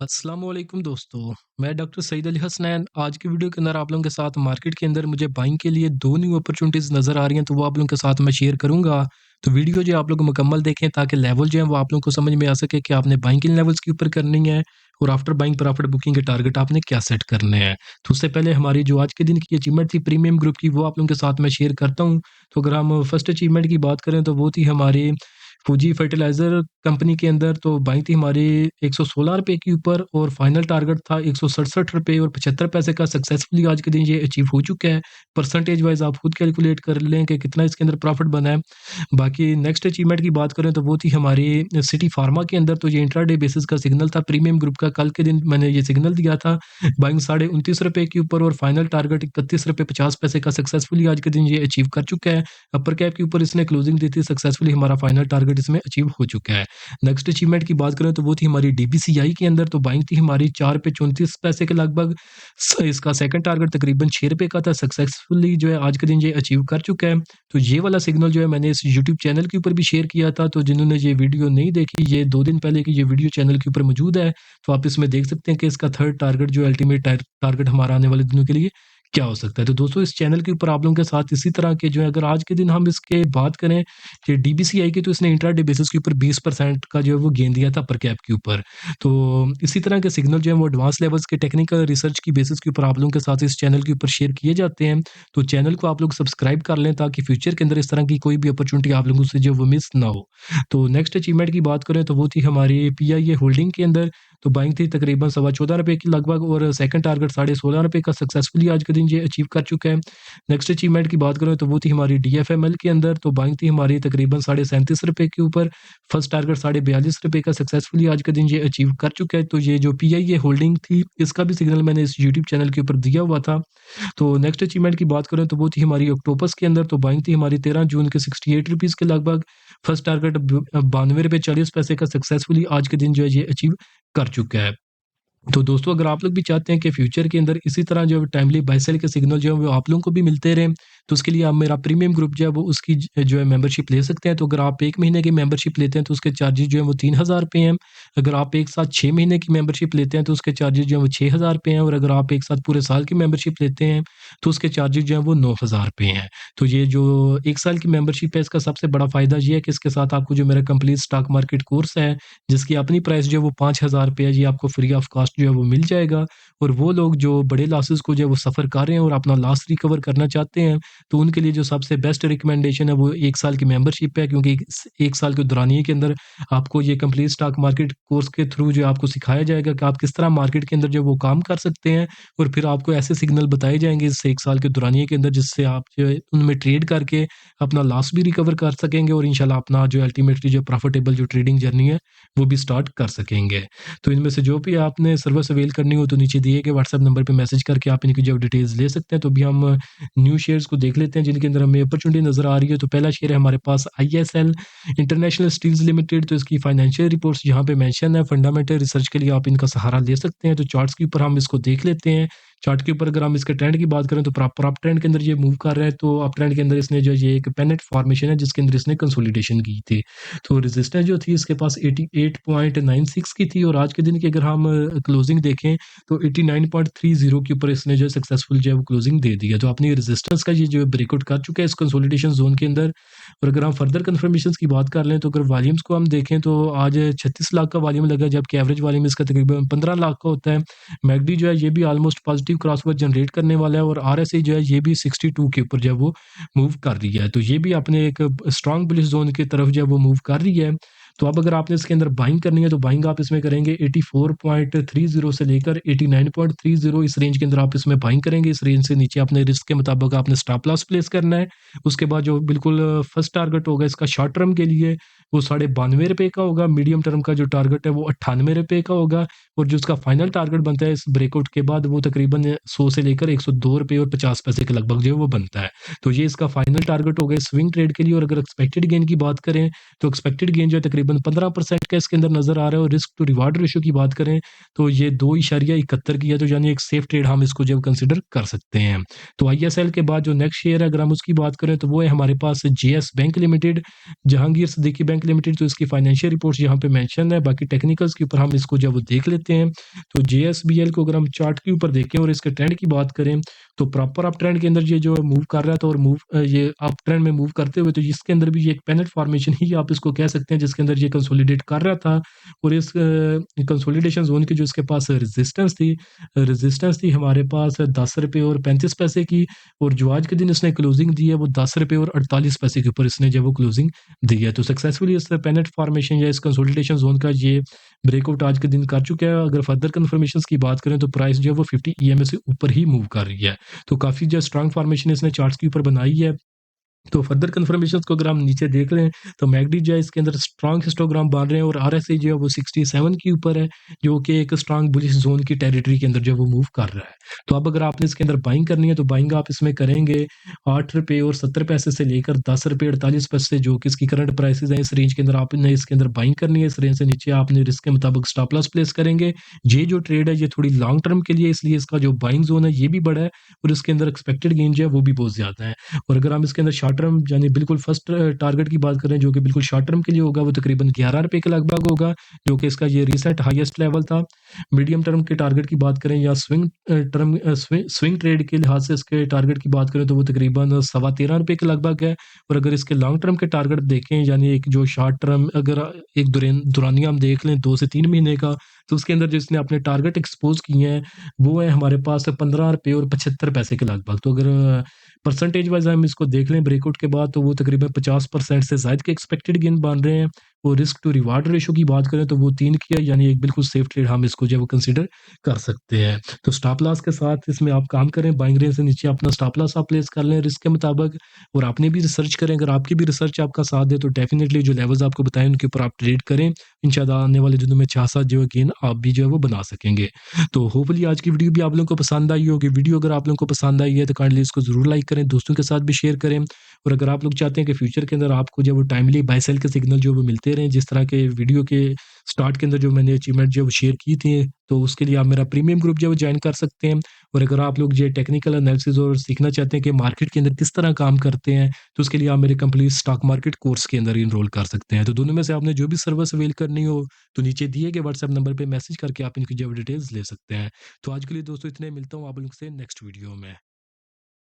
अस्सलाम वालेकुम दोस्तों, मैं डॉक्टर सईद अली हसनैन। आज की वीडियो के अंदर आप लोगों के साथ मार्केट के अंदर मुझे बाइंग के लिए 2 न्यू अपॉर्चुनिटीज़ नज़र आ रही हैं, तो वो आप लोगों के साथ मैं शेयर करूँगा। तो वीडियो जो है आप लोग मुकम्मल देखें ताकि लेवल जो है वो आप लोगों को समझ में आ सके कि आपने बाइंग किन लेवल्स के ऊपर करनी है और आफ्टर बाइंग प्रॉफिट बुकिंग के टारगेट आपने क्या सेट करने हैं। तो उससे पहले हमारी जो आज के दिन की अचीवमेंट थी प्रीमियम ग्रुप की, वो आप लोगों के साथ मैं शेयर करता हूँ। तो अगर हम फर्स्ट अचीवमेंट की बात करें तो वो थी हमारी फूजी फर्टिलाइज़र कंपनी के अंदर, तो बाइंग थी हमारी ₹116 के ऊपर और फाइनल टारगेट था ₹167 और 75 पैसे का। सक्सेसफुली आज के दिन ये अचीव हो चुका है। परसेंटेज वाइज़ आप खुद कैलकुलेट कर लें कि कितना इसके अंदर प्रॉफिट बना है। बाकी नेक्स्ट अचीवमेंट की बात करें तो वो थी हमारी सिटी फार्मा के अंदर, तो ये इंट्राडे बेसिस का सिग्नल था प्रीमियम ग्रुप का। कल के दिन मैंने ये सिग्नल दिया था बाइंग ₹29.5 के ऊपर और फाइनल टारगेट ₹31.50 का सक्सेसफुली आज के दिन ये अचीव कर चुका है। अपर कैप के ऊपर इसने क्लोजिंग दी थी, सक्सेसफुली हमारा फाइनल टारगेट इसमें अचीव हो चुका है। नेक्स्ट अचीवमेंट की बात करें तो वो थी हमारी डीबीसीआई के अंदर, तो बाइंग थी हमारी ₹4.34 के लगभग। इसका सेकंड टारगेट तकरीबन ₹6 का था, सक्सेसफुली जो है आज के दिन ये अचीव कर चुका है। तो ये वाला सिग्नल जो है मैंने इस यूट्यूब चैनल के ऊपर भी शेयर किया था, तो जिन्होंने ये वीडियो नहीं देखी, ये 2 दिन पहले की ये वीडियो चैनल के ऊपर मौजूद है, तो आप इसमें देख सकते हैं कि इसका थर्ड टारगेट जो अल्टीमेट टारगेट हमारा आने वाले दिनों के लिए क्या हो सकता है। तो दोस्तों इस चैनल के ऊपर आप लोगों के साथ इसी तरह के जो है, अगर आज के दिन हम इसके बात करें कि डीबीसीआई की, तो इसने इंट्राडे बेसिस के ऊपर 20% का जो है वो गेन दिया था पर कैप के ऊपर। तो इसी तरह के सिग्नल जो है वो एडवांस लेवल्स के टेक्निकल रिसर्च की बेसिस के ऊपर आप लोगों के साथ इस चैनल के ऊपर शेयर किए जाते हैं। तो चैनल को आप लोग सब्सक्राइब कर लें ताकि फ्यूचर के अंदर इस तरह की कोई भी अपॉर्चुनिटी आप लोगों से जो वो मिस ना हो। तो नेक्स्ट अचीवमेंट की बात करें तो वो थी हमारी पीआईए होल्डिंग के अंदर, तो बाइंग थी तकरीबन ₹14.25 के लगभग और सेकंड टारगेट ₹16.5 का सक्सेसफुली आज के दिन ये अचीव कर चुका है। नेक्स्ट अचीवमेंट की बात करें तो वो थी हमारी डीएफएमएल के अंदर, तो बाइंग थी हमारी तकरीबन ₹37.5 के ऊपर। फर्स्ट टारगेट ₹42.5 का सक्सेसफुली आज के दिन ये अचीव कर चुका है। तो ये जो पीआईए होल्डिंग थी, इसका भी सिग्नल मैंने इस यूट्यूब चैनल के ऊपर दिया हुआ था। तो नेक्स्ट अचीवमेंट की बात करें तो वो थी हमारी ऑक्टोपस के अंदर, तो बाइंग थी हमारी 13 जून के ₹68 के लगभग। फर्स्ट टारगेट ₹92.40 का सक्सेसफुली आज के दिन जो है ये अचीव कर चुका है। तो दोस्तों अगर आप लोग भी चाहते हैं कि फ्यूचर के अंदर इसी तरह जो है टाइमली बाय सेल के सिग्नल जो है वो आप लोगों को भी मिलते रहें, तो उसके लिए आप मेरा प्रीमियम ग्रुप जो है वो उसकी जो है मेंबरशिप ले सकते हैं। तो अगर आप 1 महीने की मेंबरशिप लेते हैं तो उसके चार्जेस जो है वो ₹3000 हैं। अगर आप एक साथ 6 महीने की मेंबरशिप लेते हैं तो उसके चार्जेस जो है वो ₹6000 हैं, और अगर आप एक साथ पूरे साल की मेंबरशिप लेते हैं तो उसके चार्जेस जो है वो ₹9000 हैं। तो ये जो 1 साल की मेंबरशिप है, इसका सबसे बड़ा फ़ायदा ये है कि इसके साथ आपको जो मेरा कंप्लीट स्टॉक मार्केट कोर्स है, जिसकी अपनी प्राइस जो है वो ₹5000 है, ये आपको फ्री ऑफ कॉस्ट जो है वो मिल जाएगा। और वो लोग जो बड़े लॉसेस को जो है वो सफ़र कर रहे हैं और अपना लॉस रिकवर करना चाहते हैं, तो उनके लिए जो सबसे बेस्ट रिकमेंडेशन है वो 1 साल की मेंबरशिप है, क्योंकि 1 साल के दौरानिए के अंदर आपको ये कंप्लीट स्टॉक मार्केट कोर्स के थ्रू जो है आपको सिखाया जाएगा कि आप किस तरह मार्केट के अंदर जो है वो काम कर सकते हैं, और फिर आपको ऐसे सिग्नल बताए जाएँगे इस 1 साल के दौरानिए के अंदर, जिससे आप जो है उनमें ट्रेड करके अपना लॉस भी रिकवर कर सकेंगे और इंशाल्लाह अपना जो अल्टीमेटली जो प्रॉफिटेबल जो ट्रेडिंग जर्नी है वो भी स्टार्ट कर सकेंगे। तो इनमें से जो भी आपने सर्विस अवेल करनी हो तो नीचे दिए गए व्हाट्सएप नंबर पे मैसेज करके आप इनकी जो डिटेल्स ले सकते हैं। तो अभी हम न्यू शेयर्स को देख लेते हैं जिनके अंदर हमें अपॉर्चुनिटी नज़र आ रही है। तो पहला शेयर है हमारे पास आईएसएल इंटरनेशनल स्टील्स लिमिटेड, तो इसकी फाइनेंशियल रिपोर्ट्स यहाँ पे मेंशन है। फंडामेंटल रिसर्च के लिए आप इनका सहारा ले सकते हैं। तो चार्ट्स के ऊपर हम इसको देख लेते हैं। चार्ट के ऊपर अगर हम इसके ट्रेंड की बात करें तो प्रॉपर अप ट्रेंड के अंदर ये मूव कर रहा है। तो अप ट्रेंड के अंदर इसने जो ये एक पेनेट फॉर्मेशन है जिसके अंदर इसने कंसोलिडेशन की थी। तो रेजिस्टेंस जो थी इसके पास 88.96 की थी, और आज के दिन की अगर हम क्लोजिंग देखें तो 89.30 के ऊपर इसने जो है सक्सेसफुल जो है वो क्लोजिंग दे दी है। तो अपनी रेजिस्टेंस का ये जो है ब्रेकआउट कर चुका है इस कंसोलिडेशन जोन के अंदर। और अगर हम फर्दर कंफर्मेशंस की बात कर लें तो अगर वॉल्यूम्स को हम देखें तो आज 36 लाख का वॉल्यूम लगा, जबकि एवरेज वॉल्यूम इसका तकरीबन 15 लाख का होता है। मैकडी जो है ये भी ऑलमोस्ट पॉजिटिव क्रॉसओवर जनरेट करने वाला है, और आरएसआई जो है ये भी 62 के ऊपर जो है वो मूव कर रही है। तो ये भी अपने एक स्ट्रॉन्ग बुलिश जोन की तरफ जो है वो मूव कर रही है। तो अब अगर आपने इसके अंदर बाइंग करनी है तो बाइंग आप इसमें करेंगे 84.30 से लेकर 89.30, इस रेंज के अंदर आप इसमें बाइंग करेंगे। इस रेंज से नीचे अपने रिस्क के मुताबिक आपने स्टॉप लॉस प्लेस करना है। उसके बाद जो बिल्कुल फर्स्ट टारगेट होगा इसका शॉर्ट टर्म के लिए वो ₹92.5 का होगा। मीडियम टर्म का जो टारगेट है वो ₹98 का होगा, और जो उसका फाइनल टारगेट बनता है इस ब्रेकआउट के बाद वो तकरीबन 100 से लेकर ₹102.50 के लगभग जो है वो बनता है। तो ये इसका फाइनल टारगेट हो गया स्विंग ट्रेड के लिए। और अगर एक्सपेक्टेड गेन की बात करें तो एक्सपेक्टेड गेन जो है तकरीबन तकरीबन 15% का इसके अंदर नज़र आ रहा है और रिस्क टू रिवार्ड रेशियो की बात करें तो ये 2.71 की है, तो यानी एक सेफ ट्रेड हम इसको जो कंसिडर कर सकते हैं। तो आईएसएल के बाद जो नेक्स्ट शेयर है अगर हम उसकी बात करें तो वो है हमारे पास JS bank limited, Jahangir Siddiqui bank limited. तो इसकी फाइनेंशियल रिपोर्ट्स यहाँ पे मेंशन है, बाकी टेक्निकल्स के ऊपर हम इसको जब देख लेते हैं तो जेएसबीएल को अगर हम चार्ट के ऊपर देखें और इसके ट्रेंड की बात करें तो प्रॉपर अप ट्रेंड के अंदर ये जो मूव कर रहा था और ये अप ट्रेंड में मूव करते हुए तो इसके अंदर भी ये एक पेनेट फॉर्मेशन ही आप इसको कह सकते हैं, जिसके अंदर ये कंसोलिडेट कर रहा था। और इस कंसोलिडेशन जोन की जो इसके पास रेजिस्टेंस थी हमारे पास 10 रुपये और 35 पैसे की, और जो आज के दिन इसने क्लोजिंग दी है वो 10 रुपये और 48 पैसे के ऊपर इसने जब वो क्लोजिंग दी है। तो सक्सेसफुली इस पेनेट फॉर्मेशन या इस कंसोलिडेशन जोन का ये ब्रेकआउट आज के दिन कर चुका है। अगर फर्दर कन्फर्मेशन की बात करें तो प्राइस जो है वो 50 ईएमए से ऊपर ही मूव कर रही है। तो काफ़ी जो स्ट्रांग फॉर्मेशन इसने चार्ट्स के ऊपर बनाई है। तो फर्दर कन्फर्मेशंस को अगर हम नीचे देख लें तो मैकडी जो है इसके अंदर स्ट्रांग हिस्टोग्राम बन रहे हैं और आरएसआई जो है वो 67 के ऊपर है, जो कि एक स्ट्रांग बुलिश जोन की टेरिटरी के अंदर जो है वो मूव कर रहा है। तो अब अगर आपने इसके अंदर बाइंग करनी है तो बाइंग आप इसमें करेंगे 8 रुपये और 70 पैसे से लेकर 10 रुपये 48 पैसे, जो कि इसकी करंट प्राइसेस हैं। इस रेंज के अंदर आपने इसके अंदर बाइंग करनी है। इस रेंज से नीचे आपने रिस्क के मुताबिक स्टॉप लॉस प्लेस करेंगे। ये जो ट्रेड है ये थोड़ी लॉन्ग टर्म के लिए, इसलिए इसका जो बाइंग जोन है ये भी बड़ा है और इसके अंदर एक्सपेक्टेड गेन जो है वो भी बहुत ज़्यादा है। और अगर हम इसके अंदर शॉर्ट टर्म यानी बिल्कुल फर्स्ट टारगेट की बात करें जो कि बिल्कुल शॉर्ट टर्म के लिए होगा वो तकरीबन 11 रुपये के लगभग होगा, जो कि इसका ये रिसेंट हाईएस्ट लेवल था। मीडियम टर्म के टारगेट की बात करें या स्विंग ट्रेड के लिहाज से इसके टारगेट की बात करें तो वो तकरीबन 13.25 रुपये के लगभग है। और अगर इसके लॉन्ग टर्म के टारगेट देखें यानी एक जो शॉर्ट टर्म अगर एक दुरानिया हम देख लें 2 से 3 महीने का, तो उसके अंदर जिसने अपने टारगेट एक्सपोज किए हैं वो है हमारे पास 15 रुपये और 75 पैसे के लगभग। तो अगर परसेंटेज वाइज हम इसको देख लें ब्रेकआउट के बाद तो वो तकरीबन 50% से ज़ायद के एक्सपेक्टेड गेन बन रहे हैं। और रिस्क टू रिवार्ड रेशो की बात करें तो वो 3 की है, यानी एक बिल्कुल सेफ ट्रेड हम इसको जो है वो कंसीडर कर सकते हैं। तो स्टॉप लॉस के साथ इसमें आप काम करें, बाइंग रेंज से नीचे अपना स्टॉप लॉस आप प्लेस कर लें रिस्क के मुताबिक, और आपने भी रिसर्च करें। अगर आपकी भी रिसर्च आपका साथ दे तो डेफिनेटली जो लेवल्स आपको बताएं उनके ऊपर आप ट्रेड करें। इंशाल्लाह आने वाले दिनों में 6-7 जो है गेन आप भी जो है वो बना सकेंगे। तो होपफुली आज की वीडियो भी आप लोगों को पसंद आई होगी। वीडियो अगर आप लोगों को पसंद आई है तो काइंडली इसको ज़रूर लाइक करें, दोस्तों के साथ भी शेयर करें। और अगर आप लोग चाहते हैं कि फ्यूचर के अंदर आपको जो वो टाइमली बाय सेल के सिग्नल जो वो मिलते रहें, जिस तरह के वीडियो के स्टार्ट के अंदर जो मैंने अचीवमेंट जो वो शेयर की थी, तो उसके लिए आप मेरा प्रीमियम ग्रुप जो है वो ज्वाइन कर सकते हैं। और अगर आप लोग ये टेक्निकल एनालिसिस और सीखना चाहते हैं कि मार्केट के अंदर किस तरह काम करते हैं, तो उसके लिए आप मेरे कंप्लीट स्टॉक मार्केट कोर्स के अंदर इनरोल कर सकते हैं। तो दोनों में से आपने जो भी सर्विस अवेल करनी हो तो नीचे दिए गए व्हाट्सएप नंबर पे मैसेज करके आप इनकी जो डिटेल्स ले सकते हैं। तो आज के लिए दोस्तों इतने, मिलता हूँ आप लोग से नेक्स्ट वीडियो में।